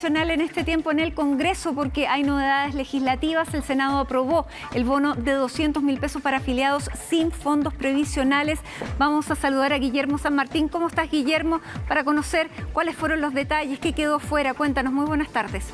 En este tiempo en el Congreso porque hay novedades legislativas. El Senado aprobó el bono de 200.000 pesos para afiliados sin fondos previsionales. Vamos a saludar a Guillermo San Martín. ¿Cómo estás, Guillermo? Para conocer cuáles fueron los detalles, qué quedó fuera. Cuéntanos, muy buenas tardes.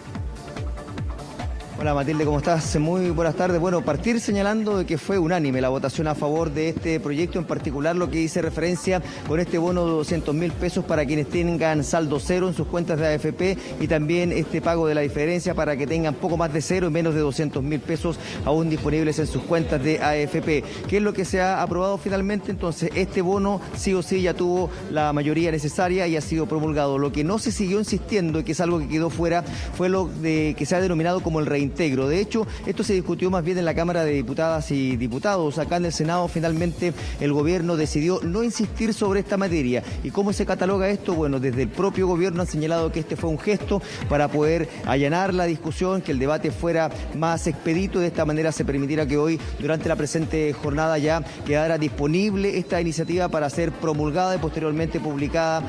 Hola Matilde, ¿cómo estás? Muy buenas tardes. Bueno, partir señalando de que fue unánime la votación a favor de este proyecto, en particular lo que dice referencia con este bono de 200.000 pesos para quienes tengan saldo cero en sus cuentas de AFP y también este pago de la diferencia para que tengan poco más de cero y menos de 200.000 pesos aún disponibles en sus cuentas de AFP. ¿Qué es lo que se ha aprobado finalmente? Entonces, este bono sí o sí ya tuvo la mayoría necesaria y ha sido promulgado. Lo que no se siguió insistiendo y que es algo que quedó fuera fue lo de que se ha denominado como el reintegro. De hecho, esto se discutió más bien en la Cámara de Diputadas y Diputados. Acá en el Senado, finalmente, el gobierno decidió no insistir sobre esta materia. ¿Y cómo se cataloga esto? Bueno, desde el propio gobierno han señalado que este fue un gesto para poder allanar la discusión, que el debate fuera más expedito. De esta manera se permitiera que hoy, durante la presente jornada, ya quedara disponible esta iniciativa para ser promulgada y posteriormente publicada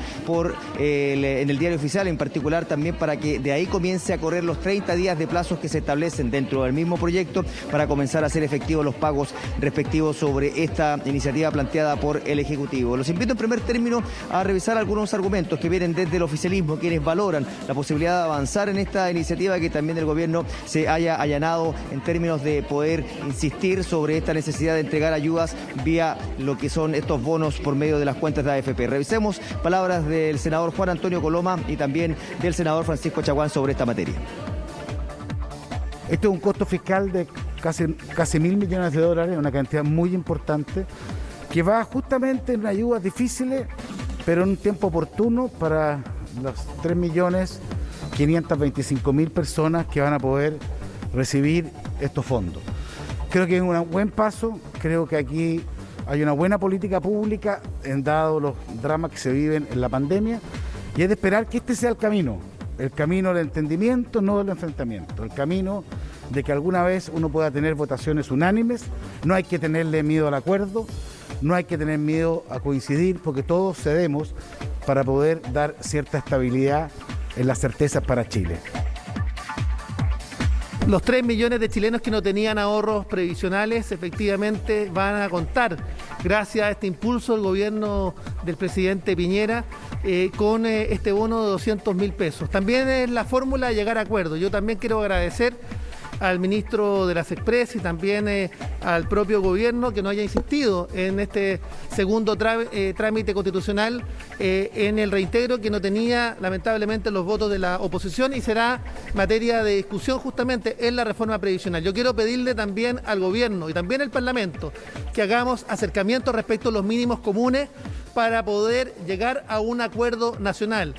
en el Diario Oficial, en particular también para que de ahí comience a correr los 30 días de plazos que se establecen dentro del mismo proyecto para comenzar a hacer efectivos los pagos respectivos sobre esta iniciativa planteada por el Ejecutivo. Los invito en primer término a revisar algunos argumentos que vienen desde el oficialismo, quienes valoran la posibilidad de avanzar en esta iniciativa, que también el gobierno se haya allanado en términos de poder insistir sobre esta necesidad de entregar ayudas vía lo que son estos bonos por medio de las cuentas de AFP. Revisemos palabras del senador Juan Antonio Coloma y también del senador Francisco Chaguán sobre esta materia. Esto es un costo fiscal de casi $1.000 millones, una cantidad muy importante, que va justamente en ayudas difíciles, pero en un tiempo oportuno para las 3.525.000 personas que van a poder recibir estos fondos. Creo que es un buen paso, creo que aquí hay una buena política pública, dado los dramas que se viven en la pandemia, y es de esperar que este sea el camino del entendimiento, no del enfrentamiento, el camino de que alguna vez uno pueda tener votaciones unánimes. No hay que tenerle miedo al acuerdo, no hay que tener miedo a coincidir, porque todos cedemos para poder dar cierta estabilidad en las certezas para Chile. Los 3 millones de chilenos que no tenían ahorros previsionales efectivamente van a contar, gracias a este impulso del gobierno del presidente Piñera, con este bono de 200.000 pesos. También es la fórmula de llegar a acuerdos. Yo también quiero agradecer al ministro de las Express y también al propio gobierno que no haya insistido en este segundo trámite constitucional en el reintegro, que no tenía lamentablemente los votos de la oposición y será materia de discusión justamente en la reforma previsional. Yo quiero pedirle también al gobierno y también al Parlamento que hagamos acercamientos respecto a los mínimos comunes para poder llegar a un acuerdo nacional.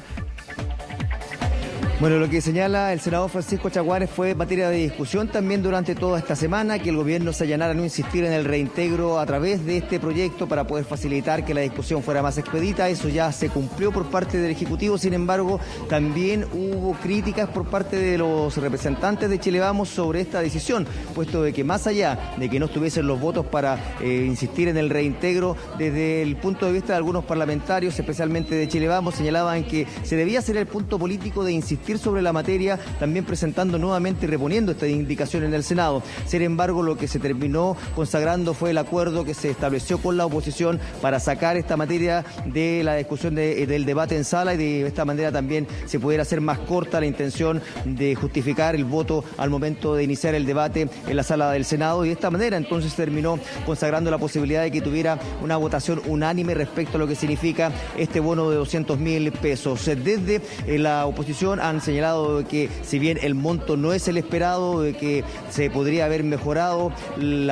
Bueno, lo que señala el senador Francisco Chaguán fue materia de discusión también durante toda esta semana, que el gobierno se allanara a no insistir en el reintegro a través de este proyecto para poder facilitar que la discusión fuera más expedita. Eso ya se cumplió por parte del Ejecutivo. Sin embargo, también hubo críticas por parte de los representantes de Chile Vamos sobre esta decisión, puesto de que más allá de que no estuviesen los votos para insistir en el reintegro, desde el punto de vista de algunos parlamentarios, especialmente de Chile Vamos, señalaban que se debía hacer el punto político de insistir sobre la materia, también presentando nuevamente y reponiendo esta indicación en el Senado. Sin embargo, lo que se terminó consagrando fue el acuerdo que se estableció con la oposición para sacar esta materia de la discusión del debate en sala, y de esta manera también se pudiera hacer más corta la intención de justificar el voto al momento de iniciar el debate en la sala del Senado, y de esta manera entonces terminó consagrando la posibilidad de que tuviera una votación unánime respecto a lo que significa este bono de 200.000 pesos. Desde la oposición han señalado que si bien el monto no es el esperado, de que se podría haber mejorado el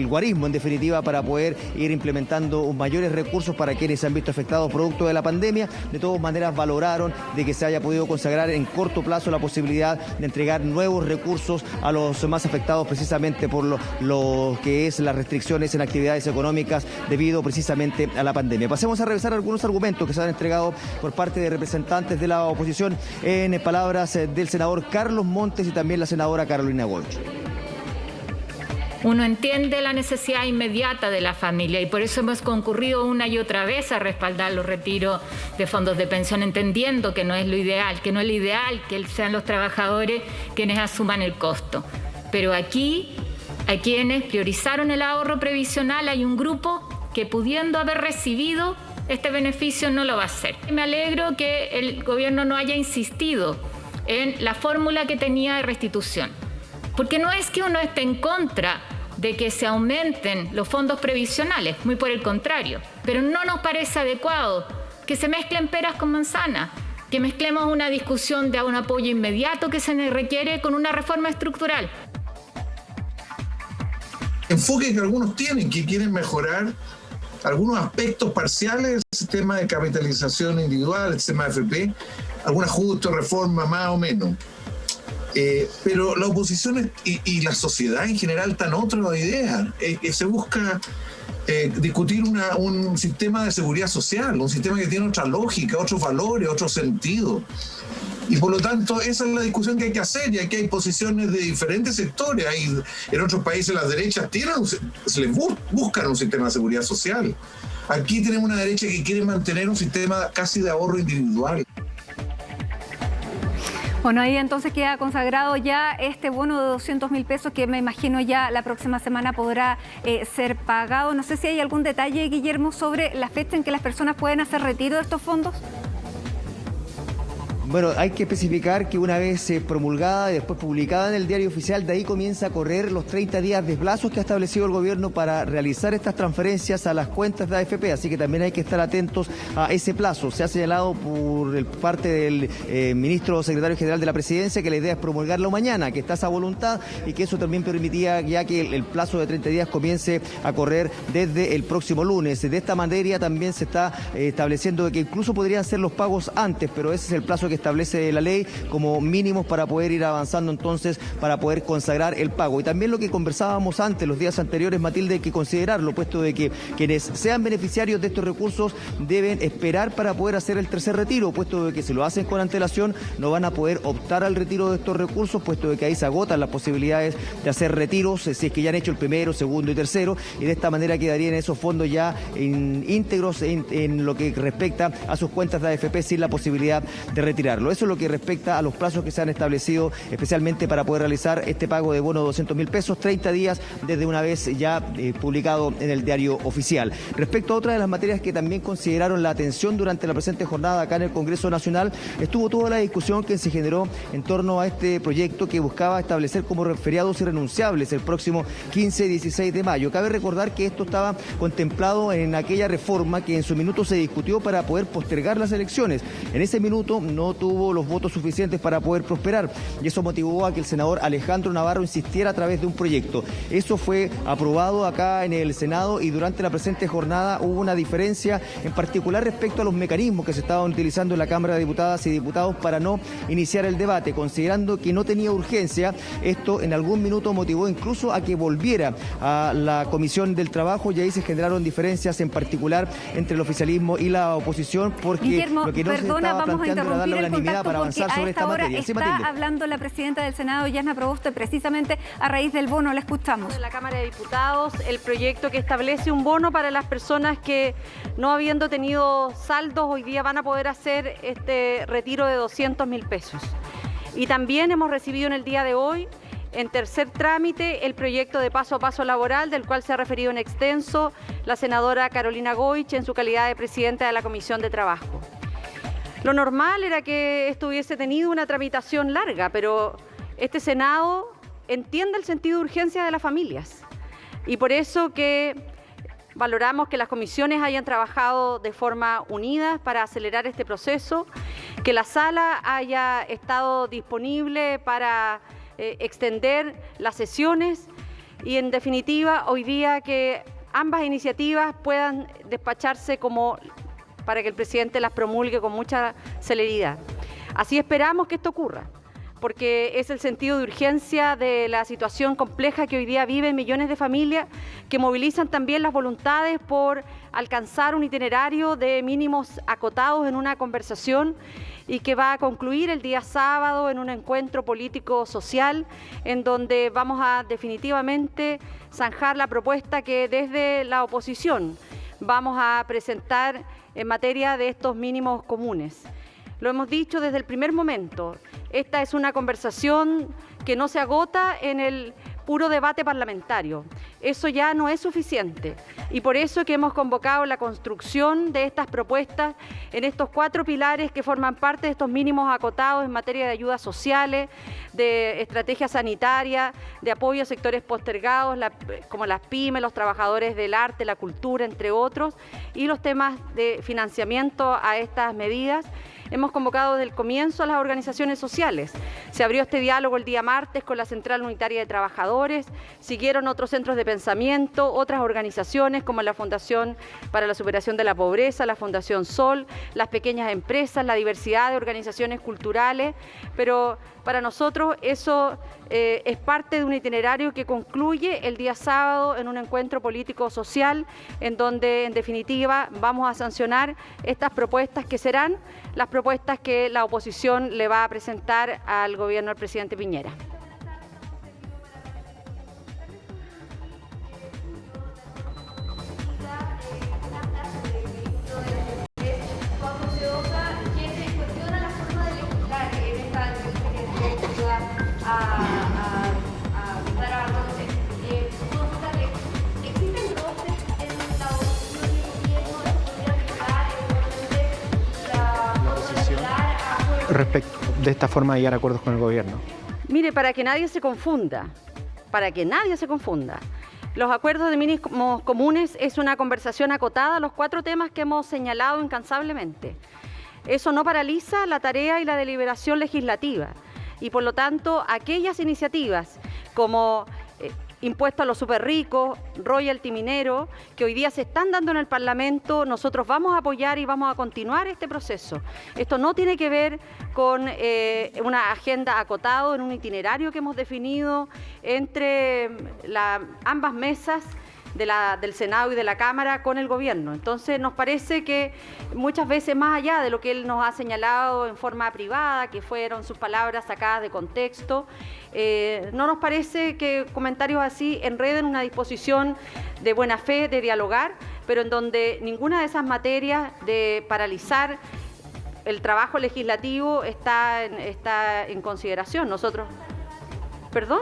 guarismo en definitiva para poder ir implementando mayores recursos para quienes se han visto afectados producto de la pandemia. De todas maneras valoraron de que se haya podido consagrar en corto plazo la posibilidad de entregar nuevos recursos a los más afectados precisamente por lo que es las restricciones en actividades económicas debido precisamente a la pandemia. Pasemos a revisar algunos argumentos que se han entregado por parte de representantes de la oposición, en palabras del senador Carlos Montes y también la senadora Carolina Goich. Uno entiende la necesidad inmediata de la familia y por eso hemos concurrido una y otra vez a respaldar los retiros de fondos de pensión, entendiendo que no es lo ideal, que sean los trabajadores quienes asuman el costo. Pero aquí, a quienes priorizaron el ahorro previsional, hay un grupo que, pudiendo haber recibido este beneficio, no lo va a hacer. Me alegro que el gobierno no haya insistido en la fórmula que tenía de restitución, porque no es que uno esté en contra de que se aumenten los fondos previsionales, muy por el contrario, pero no nos parece adecuado que se mezclen peras con manzanas, que mezclemos una discusión de un apoyo inmediato que se requiere con una reforma estructural. Enfoque que algunos tienen, que quieren mejorar algunos aspectos parciales del sistema de capitalización individual, el sistema AFP, algún ajuste, reforma más o menos. Pero la oposición y la sociedad en general están otra idea. Se busca discutir un sistema de seguridad social, un sistema que tiene otra lógica, otros valores, otro sentido. Y por lo tanto, esa es la discusión que hay que hacer, y aquí hay posiciones de diferentes sectores. En otros países las derechas buscan un sistema de seguridad social. Aquí tenemos una derecha que quiere mantener un sistema casi de ahorro individual. Bueno, ahí entonces queda consagrado ya este bono de 200.000 pesos que me imagino ya la próxima semana podrá ser pagado. No sé si hay algún detalle, Guillermo, sobre la fecha en que las personas pueden hacer retiro de estos fondos. Bueno, hay que especificar que una vez promulgada y después publicada en el diario oficial, de ahí comienza a correr los 30 días de plazos que ha establecido el gobierno para realizar estas transferencias a las cuentas de AFP, así que también hay que estar atentos a ese plazo. Se ha señalado por parte del ministro secretario general de la Presidencia que la idea es promulgarlo mañana, que está esa voluntad y que eso también permitiría ya que el plazo de 30 días comience a correr desde el próximo lunes. De esta manera también se está estableciendo que incluso podrían ser los pagos antes, pero ese es el plazo que establece la ley como mínimos para poder ir avanzando entonces, para poder consagrar el pago. Y también lo que conversábamos antes, los días anteriores, Matilde, hay que considerarlo, puesto de que quienes sean beneficiarios de estos recursos deben esperar para poder hacer el tercer retiro, puesto de que si lo hacen con antelación no van a poder optar al retiro de estos recursos, puesto de que ahí se agotan las posibilidades de hacer retiros, si es que ya han hecho el primero, segundo y tercero, y de esta manera quedarían esos fondos ya íntegros en lo que respecta a sus cuentas de AFP sin la posibilidad de retirar. Eso es lo que respecta a los plazos que se han establecido especialmente para poder realizar este pago de bono de 200.000 pesos, 30 días desde una vez ya publicado en el diario oficial. Respecto a otra de las materias que también consideraron la atención durante la presente jornada acá en el Congreso Nacional, estuvo toda la discusión que se generó en torno a este proyecto que buscaba establecer como feriados irrenunciables el próximo 15 y 16 de mayo. Cabe recordar que esto estaba contemplado en aquella reforma que en su minuto se discutió para poder postergar las elecciones. En ese minuto no tuvo los votos suficientes para poder prosperar y eso motivó a que el senador Alejandro Navarro insistiera a través de un proyecto. Eso fue aprobado acá en el Senado y durante la presente jornada hubo una diferencia en particular respecto a los mecanismos que se estaban utilizando en la Cámara de Diputadas y Diputados para no iniciar el debate, considerando que no tenía urgencia. Esto en algún minuto motivó incluso a que volviera a la Comisión del Trabajo y ahí se generaron diferencias en particular entre el oficialismo y la oposición, porque Guillermo, lo que no se estaba planteando era darle la unanimidad para avanzar sobre esta materia. Está hablando la presidenta del Senado, Yasna Proboste, precisamente a raíz del bono. La escuchamos. En la Cámara de Diputados, el proyecto que establece un bono para las personas que, no habiendo tenido saldos, hoy día van a poder hacer este retiro de 200.000 pesos. Y también hemos recibido en el día de hoy, en tercer trámite, el proyecto de paso a paso laboral, del cual se ha referido en extenso la senadora Carolina Goich en su calidad de presidenta de la Comisión de Trabajo. Lo normal era que esto hubiese tenido una tramitación larga, pero este Senado entiende el sentido de urgencia de las familias. Y por eso que valoramos que las comisiones hayan trabajado de forma unida para acelerar este proceso, que la sala haya estado disponible para extender las sesiones y, en definitiva, hoy día que ambas iniciativas puedan despacharse para que el presidente las promulgue con mucha celeridad. Así esperamos que esto ocurra, porque es el sentido de urgencia de la situación compleja que hoy día viven millones de familias que movilizan también las voluntades por alcanzar un itinerario de mínimos acotados en una conversación y que va a concluir el día sábado en un encuentro político-social en donde vamos a definitivamente zanjar la propuesta que desde la oposición vamos a presentar en materia de estos mínimos comunes. Lo hemos dicho desde el primer momento, esta es una conversación que no se agota en el puro debate parlamentario. Eso ya no es suficiente y por eso que hemos convocado la construcción de estas propuestas en estos 4 pilares que forman parte de estos mínimos acotados en materia de ayudas sociales, de estrategia sanitaria, de apoyo a sectores postergados como las pymes, los trabajadores del arte, la cultura, entre otros, y los temas de financiamiento a estas medidas. Hemos convocado desde el comienzo a las organizaciones sociales. Se abrió este diálogo el día martes con la Central Unitaria de Trabajadores, siguieron otros centros de pensamiento, otras organizaciones como la Fundación para la Superación de la Pobreza, la Fundación Sol, las pequeñas empresas, la diversidad de organizaciones culturales, pero para nosotros eso es parte de un itinerario que concluye el día sábado en un encuentro político-social en donde en definitiva vamos a sancionar estas propuestas que serán las propuestas que la oposición le va a presentar al gobierno del presidente Piñera. Respecto de esta forma de llegar a acuerdos con el gobierno. Mire, para que nadie se confunda, los acuerdos de mínimos comunes es una conversación acotada a los 4 temas que hemos señalado incansablemente. Eso no paraliza la tarea y la deliberación legislativa y por lo tanto aquellas iniciativas como impuesto a los superricos, royalty minero, que hoy día se están dando en el Parlamento, nosotros vamos a apoyar y vamos a continuar este proceso. Esto no tiene que ver con una agenda acotada en un itinerario que hemos definido entre ambas mesas del Senado y de la Cámara con el gobierno. Entonces nos parece que muchas veces más allá de lo que él nos ha señalado en forma privada, que fueron sus palabras sacadas de contexto, no nos parece que comentarios así enreden una disposición de buena fe, de dialogar, pero en donde ninguna de esas materias de paralizar el trabajo legislativo está en consideración. Nosotros... ¿Perdón?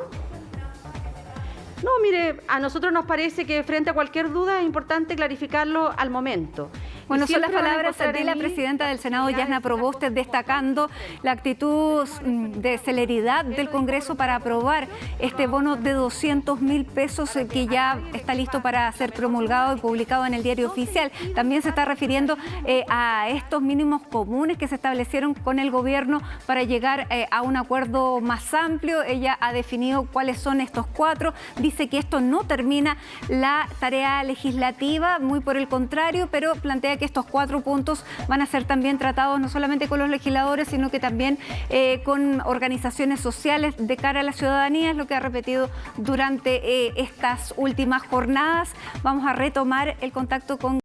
No, mire, a nosotros nos parece que frente a cualquier duda es importante clarificarlo al momento. Bueno, son las palabras de la presidenta del Senado, Yasna Proboste, destacando la actitud de celeridad del Congreso para aprobar este bono de 200.000 pesos que ya está listo para ser promulgado y publicado en el Diario Oficial. También se está refiriendo a estos mínimos comunes que se establecieron con el gobierno para llegar a un acuerdo más amplio. Ella ha definido cuáles son estos 4. Dice que esto no termina la tarea legislativa, muy por el contrario, pero plantea que estos 4 puntos van a ser también tratados no solamente con los legisladores, sino que también con organizaciones sociales de cara a la ciudadanía, es lo que ha repetido durante estas últimas jornadas. Vamos a retomar el contacto con